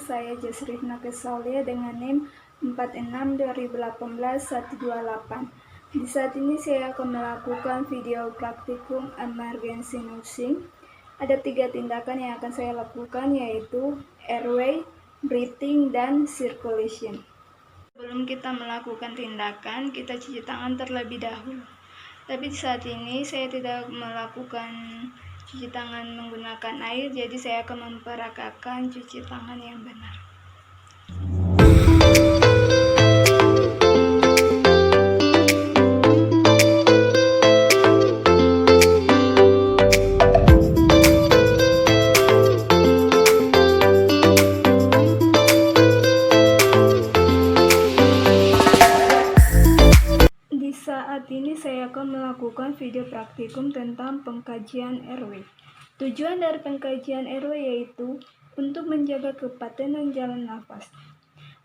saya Jasrifna Kesaulia dengan NIM 462018-128. Di saat ini saya akan melakukan video praktikum emergency nursing. Ada 3 tindakan yang akan saya lakukan, yaitu airway, breathing, dan circulation. Sebelum kita melakukan tindakan, kita cuci tangan terlebih dahulu. Tapi saat ini saya tidak melakukan cuci tangan menggunakan air, jadi saya akan memperagakan cuci tangan yang benar. Saat ini saya akan melakukan video praktikum tentang pengkajian airway. Tujuan dari pengkajian airway yaitu untuk menjaga kepatenan jalan nafas.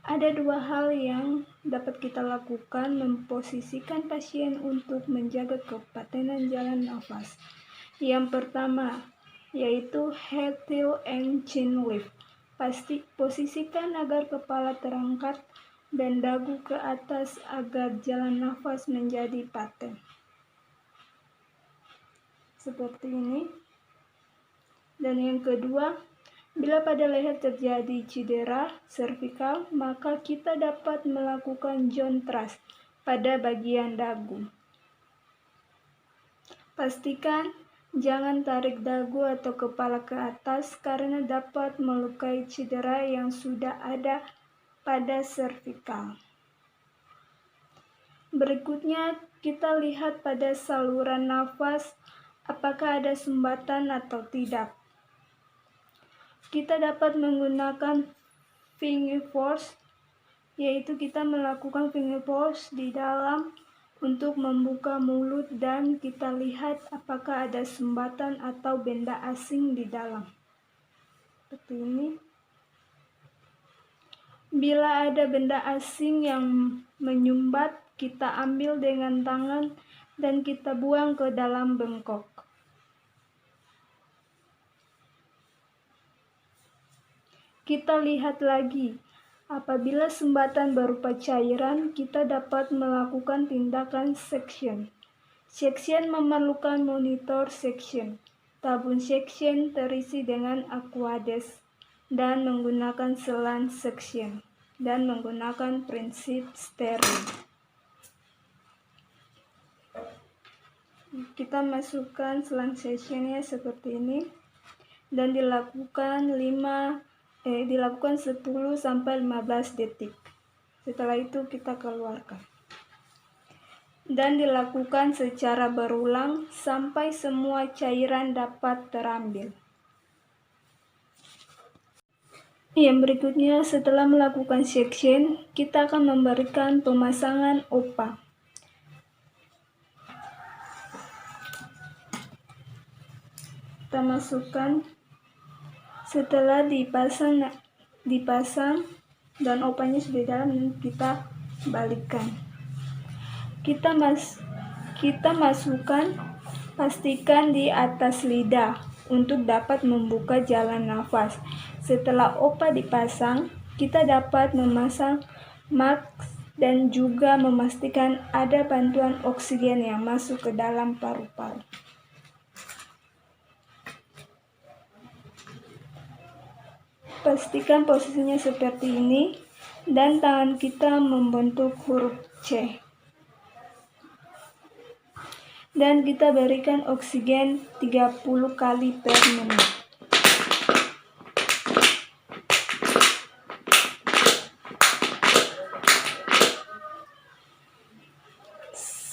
Ada 2 hal yang dapat kita lakukan memposisikan pasien untuk menjaga kepatenan jalan nafas. Yang pertama yaitu head tilt and chin lift. Posisikan agar kepala terangkat dan dagu ke atas agar jalan nafas menjadi paten. Seperti ini. Dan yang kedua, bila pada leher terjadi cedera servikal, maka kita dapat melakukan jaw thrust pada bagian dagu. Pastikan jangan tarik dagu atau kepala ke atas karena dapat melukai cedera yang sudah ada pada servikal. Berikutnya kita lihat pada saluran nafas apakah ada sumbatan atau tidak. Kita dapat menggunakan finger force, yaitu kita melakukan finger force di dalam untuk membuka mulut dan kita lihat apakah ada sumbatan atau benda asing di dalam. Seperti ini. Bila ada benda asing yang menyumbat, kita ambil dengan tangan dan kita buang ke dalam bengkok. Kita lihat lagi, apabila sumbatan berupa cairan, kita dapat melakukan tindakan suction. Suction memerlukan monitor suction. Tabung suction terisi dengan Aquades dan menggunakan selang suction dan menggunakan prinsip steril. Kita masukkan selang suctionnya seperti ini dan dilakukan 10-15 detik. Setelah itu kita keluarkan. Dan dilakukan secara berulang sampai semua cairan dapat terambil. Yang berikutnya, setelah melakukan suction, kita akan memberikan pemasangan OPA. Kita masukkan, setelah dipasang dan OPA-nya sudah di dalam, kita balikkan. Kita masukkan, pastikan di atas lidah untuk dapat membuka jalan nafas. Setelah OPA dipasang, kita dapat memasang mask dan juga memastikan ada bantuan oksigen yang masuk ke dalam paru-paru. Pastikan posisinya seperti ini dan tangan kita membentuk huruf C. Dan kita berikan oksigen 30 kali per menit.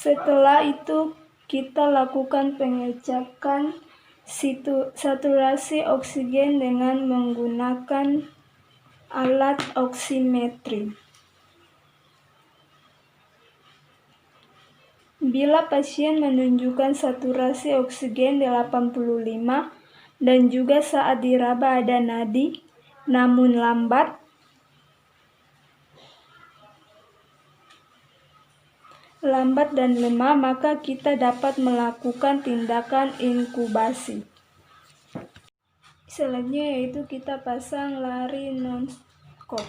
Setelah itu kita lakukan pengecekan saturasi oksigen dengan menggunakan alat oximetri. Bila pasien menunjukkan saturasi oksigen 85 dan juga saat diraba ada nadi, namun lambat, dan lemah, maka kita dapat melakukan tindakan inkubasi. Selanjutnya yaitu kita pasang lari stetoskop.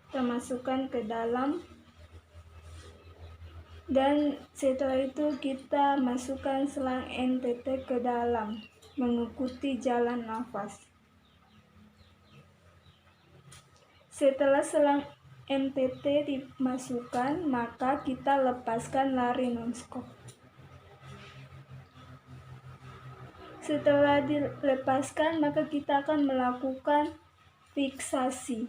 Kita masukkan ke dalam, dan setelah itu kita masukkan selang NTT ke dalam mengikuti jalan nafas. Setelah selang NTT dimasukkan, maka kita lepaskan laryngoskop. Setelah dilepaskan, maka kita akan melakukan fiksasi.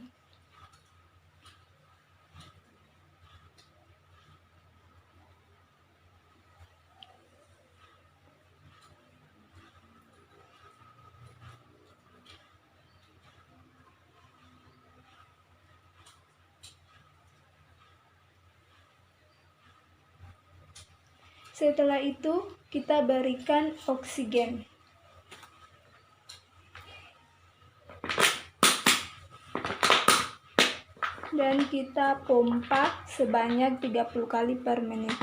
Setelah itu, kita berikan oksigen. Dan kita pompa sebanyak 30 kali per menit.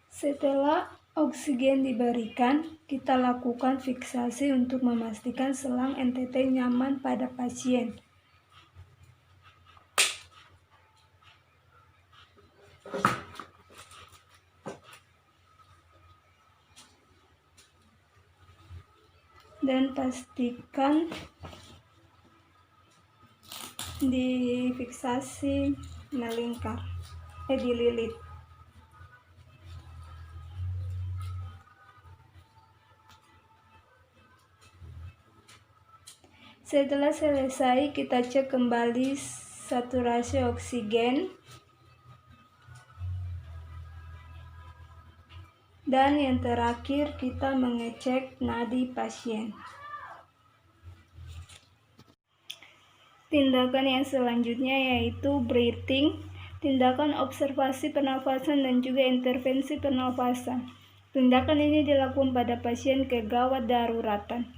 Setelah oksigen diberikan, kita lakukan fiksasi untuk memastikan selang NTT nyaman pada pasien. Dan pastikan difiksasi melingkar, dililit. Setelah selesai, kita cek kembali saturasi oksigen. Dan yang terakhir, kita mengecek nadi pasien. Tindakan yang selanjutnya yaitu breathing, tindakan observasi pernafasan dan juga intervensi pernafasan. Tindakan ini dilakukan pada pasien kegawat daruratan.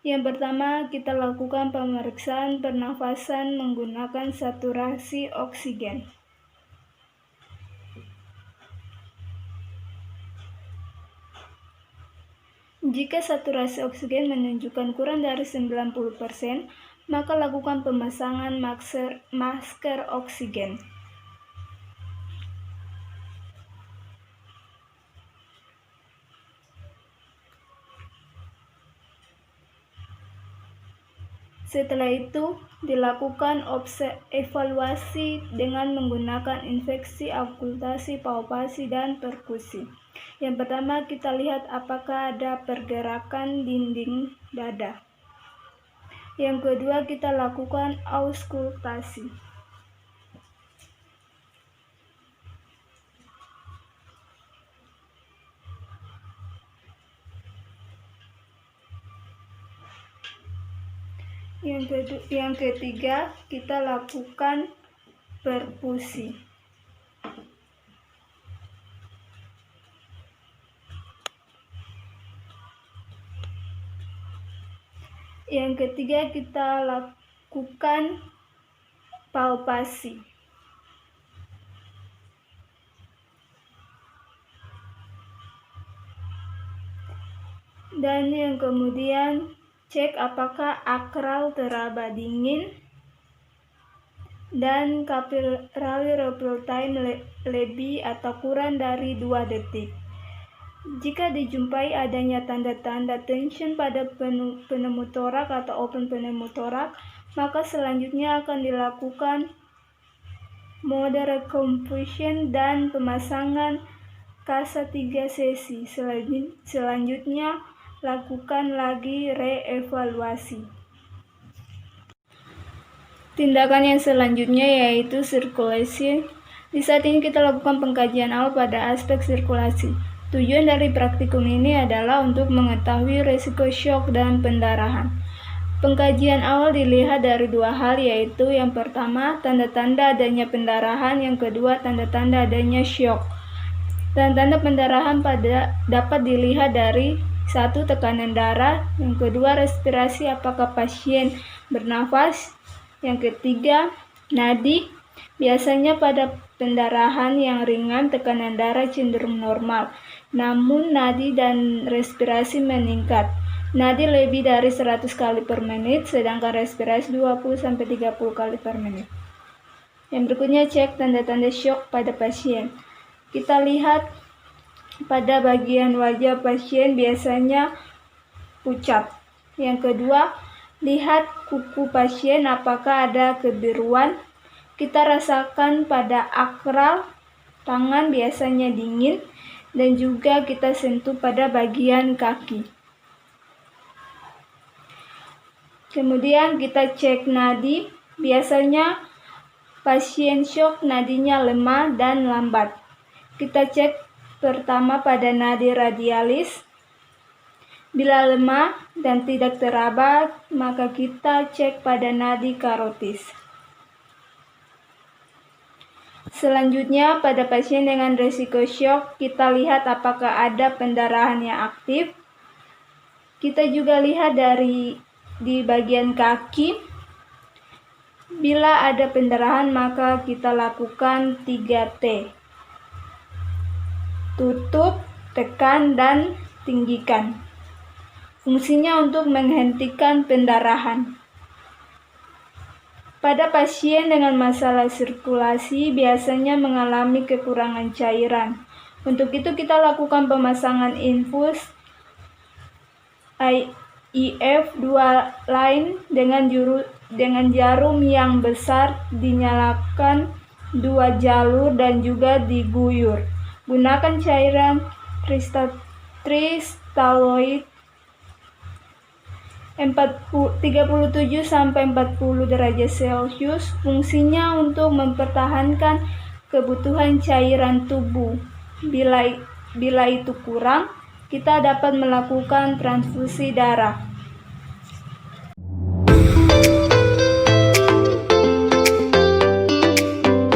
Yang pertama, kita lakukan pemeriksaan pernafasan menggunakan saturasi oksigen. Jika saturasi oksigen menunjukkan kurang dari 90%, maka lakukan pemasangan masker oksigen. Setelah itu, dilakukan evaluasi dengan menggunakan inspeksi, okultasi, palpasi, dan perkusi. Yang pertama, kita lihat apakah ada pergerakan dinding dada. Yang kedua, kita lakukan auskultasi. Yang ketiga, kita lakukan perfusi. Yang ketiga, kita lakukan palpasi. Dan yang kemudian, cek apakah akral teraba dingin dan capillary refill time lebih atau kurang dari 2 detik. Jika dijumpai adanya tanda-tanda tension pada pneumotorak atau open pneumotorak, maka selanjutnya akan dilakukan mode recompression dan pemasangan kasa 3 sesi. Selanjutnya, lakukan lagi reevaluasi. Tindakan yang selanjutnya yaitu sirkulasi. Di saat ini kita lakukan pengkajian awal pada aspek sirkulasi. Tujuan dari praktikum ini adalah untuk mengetahui risiko shock dan pendarahan. Pengkajian awal dilihat dari 2 hal, yaitu yang pertama, tanda-tanda adanya pendarahan, yang kedua, tanda-tanda adanya shock. Tanda-tanda pendarahan dapat dilihat dari 1. Tekanan darah, yang kedua, respirasi apakah pasien bernafas, yang ketiga, nadi, Biasanya pada pendarahan yang ringan, tekanan darah cenderung normal, namun nadi dan respirasi meningkat. Nadi lebih dari 100 kali per menit, sedangkan respirasi 20-30 kali per menit. Yang berikutnya, cek tanda-tanda syok pada pasien. Kita lihat pada bagian wajah pasien biasanya pucat. Yang kedua, lihat kuku pasien apakah ada kebiruan. Kita rasakan pada akral tangan biasanya dingin, dan juga kita sentuh pada bagian kaki. Kemudian kita cek nadi. Biasanya pasien syok nadinya lemah dan lambat. Kita cek pertama pada nadi radialis. Bila lemah dan tidak teraba, maka kita cek pada nadi karotis. Selanjutnya, pada pasien dengan risiko syok, kita lihat apakah ada pendarahan yang aktif. Kita juga lihat di bagian kaki. Bila ada pendarahan, maka kita lakukan 3T. Tutup, tekan, dan tinggikan. Fungsinya untuk menghentikan pendarahan. Pada pasien dengan masalah sirkulasi biasanya mengalami kekurangan cairan. Untuk itu kita lakukan pemasangan infus IF 2 line dengan jarum yang besar, dinyalakan 2 jalur dan juga diguyur. Gunakan cairan kristaloid 37-40 derajat Celcius. Fungsinya untuk mempertahankan kebutuhan cairan tubuh. Bila itu kurang, kita dapat melakukan transfusi darah.